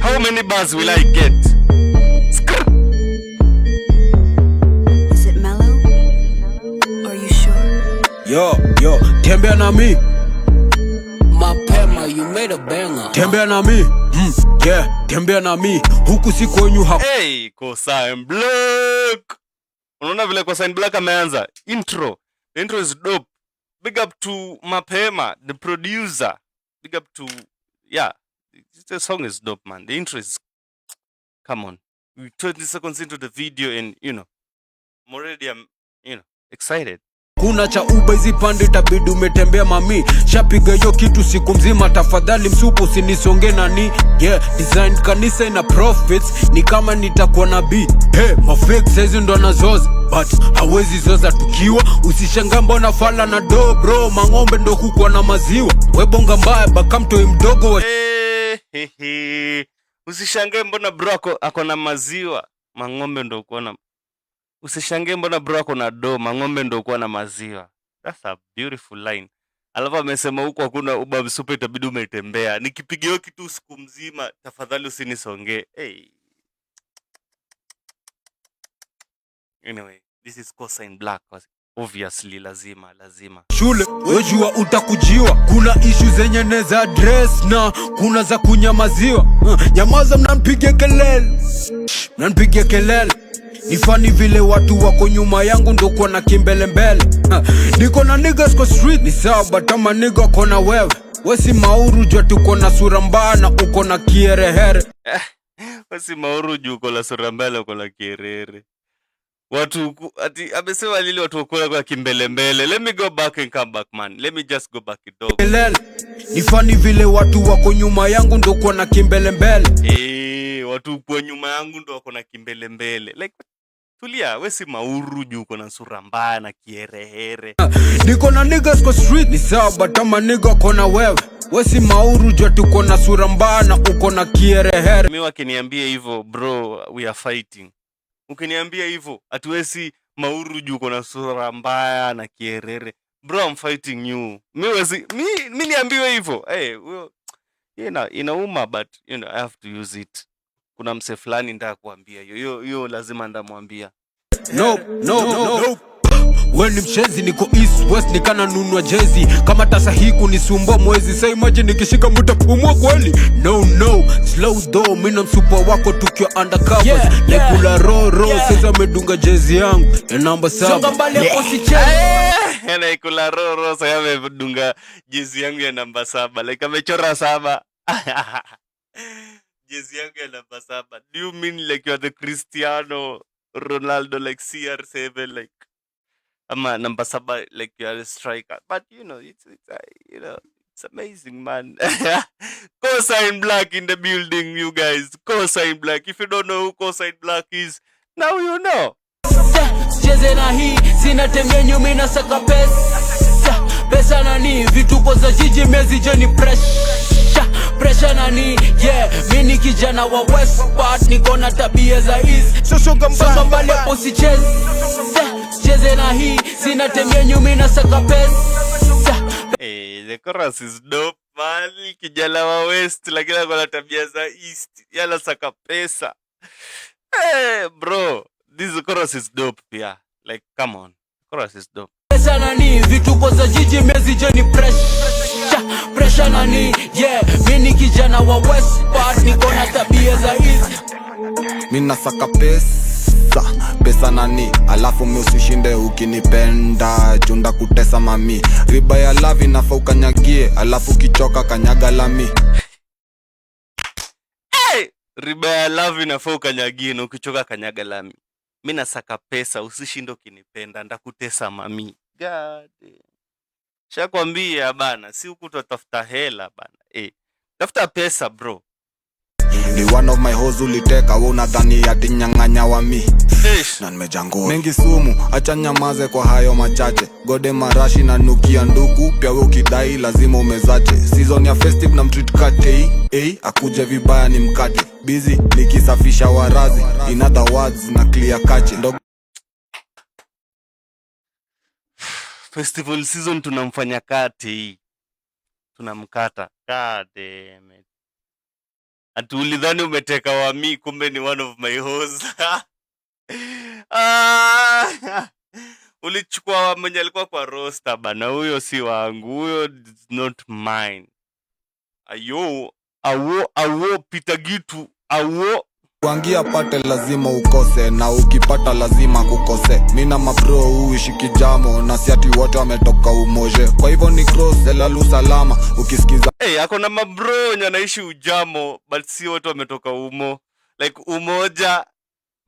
How many bars will I get? Is it mellow? Are you sure? Yo, tembea na mi. Mapema, you made a banger. Tembea na mi. Yeah, tembea na mi. Huku si kwenyu hapa. Hey, Cosign Black. Unaona vile Cosign Black ameanza intro. The intro is dope. Big up to Mapema, the producer. Big up to, yeah, the song is dope, man. The intro is, come on. We're 20 seconds into the video and, I'm already, excited. Kuna cha Uber hizi pande itabidi umetembea mami. Shapiga hiyo kitu siku mzima, tafadhali msupo usinisonge nani. Yeah, design kanisa ina profits, ni kama nitakuwa nabii. Hey, mafake saizi ndo nazoza, but hawezi zoza tukiwa. Usishangaa mbona fala na do bro, mang'ombe ndo kukua na maziwa. Webonga mbaya baka mtoi mdogo wa Usishangae mbona bro ako na maziwa, mang'ombe ndo kuwa na. Usishangae mbona bro ako na do, mang'ombe ndo kuwa na maziwa. That's a beautiful line. Alafu amesema huko hakuna Uber super, itabidi umetembea. Nikipiga hiyo kitu siku mzima, tafadhali usinisonge. Hey. Anyway, this is Cosign Black. Obviously lazima. shule wejua utakujiwa. Kuna issue zenye neza address na kuna za kunyamaziwa. Nyamaza, mnanipigia kelele. Ni funny vile watu wako nyuma yangu ndo kwa na kimbele mbele. Niko na niggas kwa street ni sawa, but ama nigga kona wewe. Wesi mauru jua tuko na sura mbaya na uko na kierehere. Wesi mauru jua uko na sura mbaya na uko na kierehere. Ati amesema lili watu wakula kwa kimbele mbele. Let me go back and come back, man. Let me just go back kidogo. Ni funny vile watu wako nyuma yangu ndo kwa na kimbele mbele. Watu kwa nyuma yangu ndo wako na kimbele mbele. Like, tulia, wesi mauru juu uko na sura mbaya na kierehere. Niko na niggas kwa street ni sawa, but ama nigga kona wewe. Wesi mauru jua tuko na sura mbaya na uko na kierehere. Mimi wakiniambia hivyo, bro, we are fighting. Ukiniambia hivyo, atuwezi mauru juu uko na sura mbaya na kierere. Bro, I'm fighting you. Mi niambiwe hivyo. Hey, inauma, but I have to use it. Kuna mse fulani nitaka kuambia hiyo lazima ndamwambia. No. When ni mshenzi niko east west nikana nunua jezi. Kama tasa hii kunisumbua mwezi. Say imagine nikishika mutapumua kweli. No, slow though. Mina msupa wako tukiwa undercover. Nekula ro sasa medunga jezi yangu ya namba 7. Songa mbali hapo usicheze. Nekula ro sasa medunga jezi yangu ya namba 7. Like amechora 7. Jezi yangu ya namba 7. Do you mean like you are the Cristiano Ronaldo like CR7 like ama namba 7 like you are a striker? But it's amazing, man. Cosign Black in the building, you guys. Cosign Black. If you don't know who Cosign Black is, now you know. Cheze na hii, sina temgenyo mina saka pesa nani, vituko za jiji mezi jeni pressure nani, yeah. Mini kijana wa West Part, niko na tabia za East. Songa mbali usicheze. Cheze na hii, sina temgenyo mina saka pesa. Hey, the chorus is dope, man. Kijana wa West lakini ako na tabia za East. Yala saka pesa. Hey, bro, this chorus is dope, yeah. Like, come on. Chorus is dope. Pesa nani, vituko za jiji mezi jeni pressure nani, yeah. Mini kijana wa West Part, niko na tabia za East. Mina saka pesa nani, alafu mi usishinde ukinipenda, junda kutesa mami. Riba ya love inafaa ukanyagie, alafu kichoka kanyaga lami. Hey! Riba ya love inafaa ukanyagie na ukichoka kanyaga lami. Mina saka pesa, usishinde ukinipenda, ndakutesa mami. God. Shakwambia bana, si huku tutafuta hela bana. Tafuta pesa, bro. Ni one of my hoes uliteka, wewe unadhani ati nyang'anya wa mi. Na nimejangua mengi sumu, acha nyamaze kwa hayo machache. Gode marashi na nukia ndugu, pia wewe ukidai lazima umezache. Season ya festive na mtreat kate, akuje vibaya ni mkate. Busy nikisafisha warazi, in other words na clear kache. Festival season tunamfanya kate. Tunamkata. God damn it. ati ulidhani umeteka wami, kumbe ni one of my hoes. Ah, ulichukua mwenye alikuwa kwa roster bana, huyo si wangu, huyo is not mine. Awo pita gitu awo. kuangia pate lazima ukose, na ukipata lazima kukose. Mina mabro uishi kijamo, na siati wote wametoka umoje. Kwa hivyo ni cross elalu salama, ukisikiza Hey, akona mabro wenye anaishi ujamo, but si wote wametoka umo. Like umoja,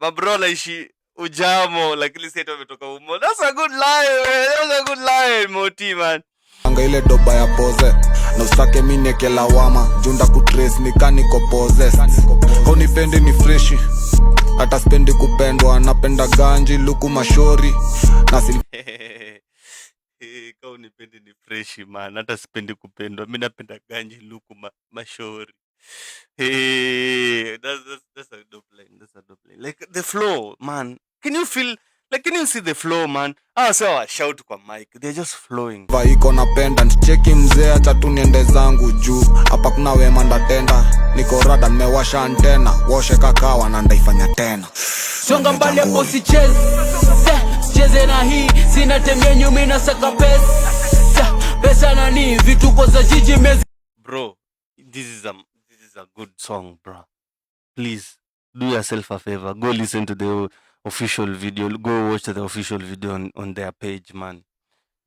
mabro anaishi ujamo, lakini si wote wametoka umo. That's a good line, man. That's a good line, Moti, man. anga ile doba ya pose, na usake mineke lawama, junda kutrace nikaniko poses. Honipendi ni freshi, hata spendi kupendwa, napenda ganji luku mashori na Kau unipendi ni freshi, man. Hata sipendi kupendwa. Mimi napenda ganji luku mashori. Hey, that's a dope line. That's a dope line. Like the flow, man. Can you feel, like, can you see the flow, man? So I shout kwa mic. They're just flowing. vaiko na pendant. Cheki mzee, acha tu niende zangu juu, hapa kuna wema ndatenda. Niko rada nimewasha antena, washe kakawa na ndaifanya tena. Songa mbali hapo sicheze na hii, sina tembea nyuma na saka pesa nani vituko za jiji mezi. Bro, this is a good song, bro. Please do yourself a favor. Go listen to the official video. Go watch the official video on their page, man.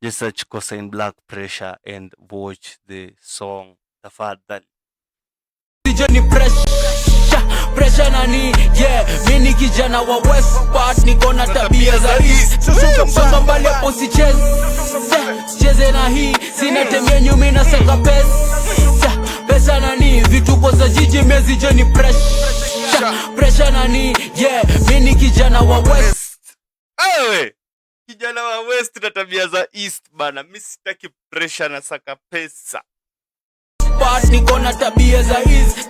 Just search Cosine Black Pressure and watch the song. Tafadhali. Ni pressure nani, yeah. Mini kijana wa West Part, niko na tabia za East. Songa mbali hapo sicheze na hii, sina tembea nyuma na saka pesa nani vituko za jiji mezi ni pressure nani, yeah. Mini kijana wa West. Ewe kijana wa West na tabia za East bana. Mimi sitaki pressure na saka pesa. Part niko na tabia za East.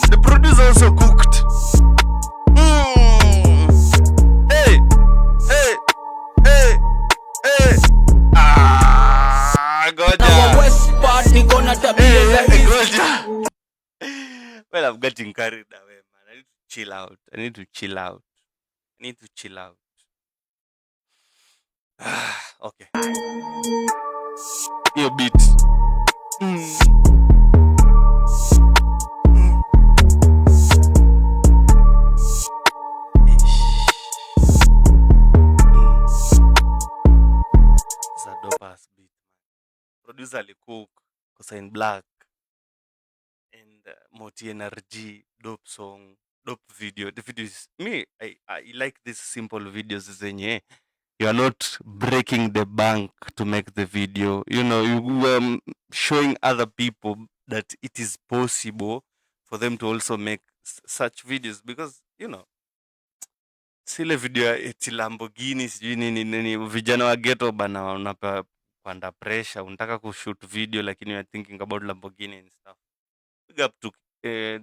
The producer also cooked. Hey. Goja. West Part niko na tabia za East. Goja. Well, I'm getting carried away, man. I need to chill out. Okay. Your beat. It's a dope ass beat, man. Producer Cook, Cosine Black, and Moti NRG, dope song, dope video. The video is me. I like these simple videos zenye. You are not breaking the bank to make the video. You know, you showing other people that it is possible for them to also make such videos, because you know, sile video ya eti Lamborghini sijui nini vijana wa ghetto bana unapanda pressure, unataka kushoot video lakini you are thinking about Lamborghini and stuff. Big up to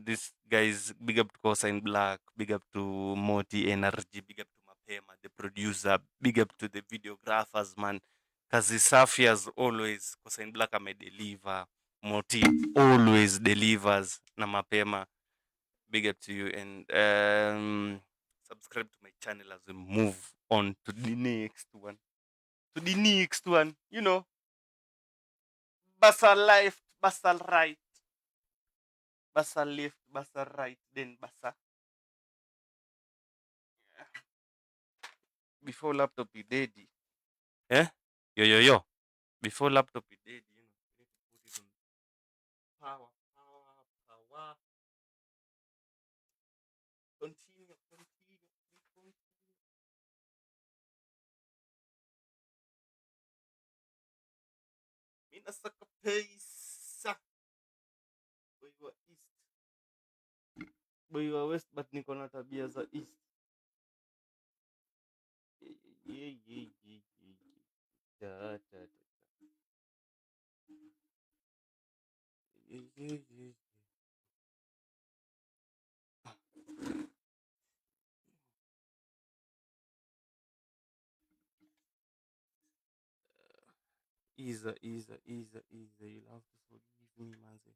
these guys, big up to Cosine Black, big up to Moti NRG, big up to Mapema, the producer, big up to the videographers, man. Kazi safi as always. Cosine Black deliver, Moti always delivers, na Mapema, big up to you, and subscribe to my channel as we move on to the next one. You know, Basa left, Basa right, Basa left, Basa right, then Basa. Before laptop is dead. Yo. Before laptop is dead, you know, you need to put it on power. Continue. Mina saka pesa. Boy wa East. Boy wa West, but niko na tabia za East. Yeah. Da. Yeah. Easy. You'll have to forgive me, manze.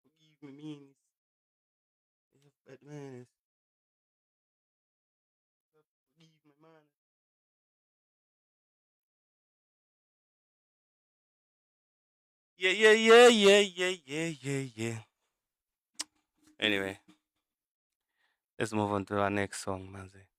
Forgive me, means. I have bad manners. You have to forgive my man. Yeah. Anyway, let's move on to our next song, manze.